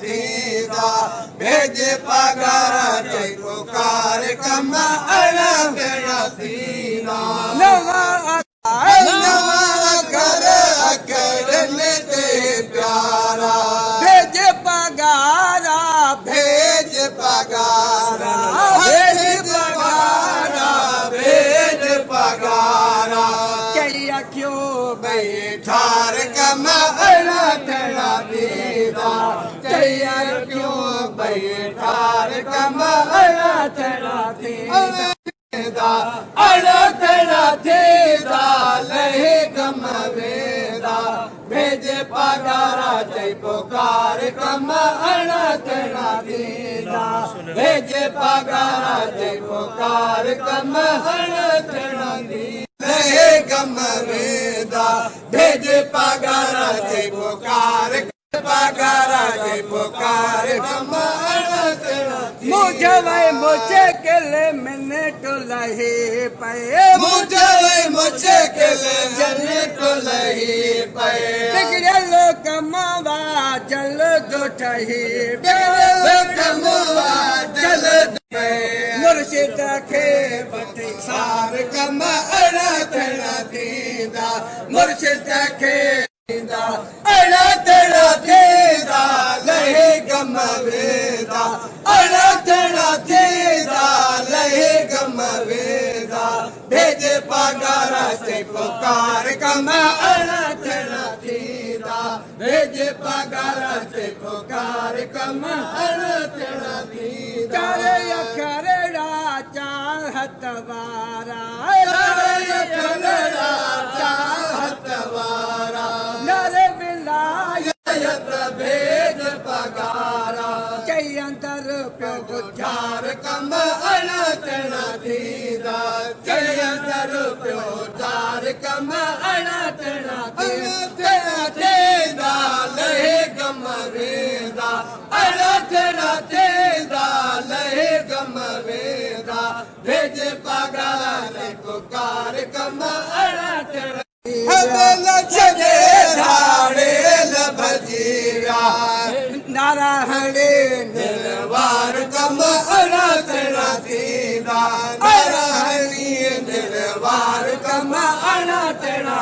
थींदा भेज पगार चई पुकार कम अड़ा तेरा थींदा नवा घर अकड़ने ते प्यारा भेज पगारा भेज पगारा भेज पगारा भेज पगारा चलिया क्यों बैठार कम अड़ा तेरा थींदा चलिया क्यों बैठार कम अड़ा तेरा थींदा अड़ा तेरा थींदा लहे कम वेदा भेज पगारा चई पुकार कम अड़ा तेरा थींदा भेज पगारा चई पुकार कम अड़ा तेरा थींदा लहे कम वेदा भेज पगारा चई पुकार पगारा चई पुकार कम अड़ा तेरा मुझे मुश्किल मिनट लही पे मुश्किल मिनट लही पे बिगड़ल कमवा जल्द ठही बिगड़ल कमवा जल्द मुर्शिद खे वठी सार कम अड़ा तेरा थींदा मुर्शिद खे अड़ा तेरा थींदा लहे गम वेदा अड़ा तेरा थींदा लहे गम वेदा भेज पगारा चई पुकार कम अड़ा तेरा थींदा भेज पगारा चई पुकार कम अड़ा तेरा थींदा चारे अखरड़ा चाहत वारा चारे अखरड़ा चाहत वारा भेज पगारा चई अंदर पियो गुजार कम अड़ा तेरा थींदा चई अंदर पियो जार कम अड़ा तेरा थींदा लहे गम वेदा अड़ा तेरा थींदा लहे गम वेदा भेज पगारा चई पुकार कम अड़ा तेरा नारायणे निर्वार कम अड़ा तेरा थींदा नारायणी निर्वार कम अड़ा तेरा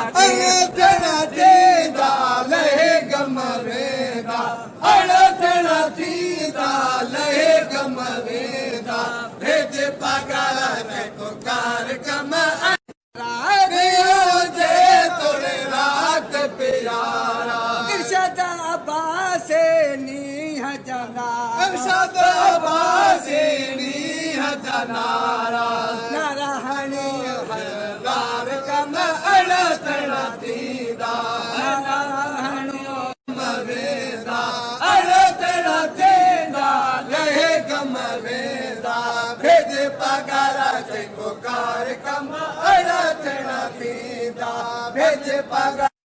थींदा लहे गम वेदा अड़ा तेरा थींदा लहे गम वेदा भेज पगारा चई पुकार कम प्यारा इरशाद अब्बास नीह जनारा इरशाद अब्बास नीह जनारा नारायणी हरदार कम अड़ा तेरा थींदा नारायणी वेदा अड़ा तेरा थींदा लहे गम वेदा भेज पगारा चई पुकार कम अड़ा तेरा थींदा भेज पगारा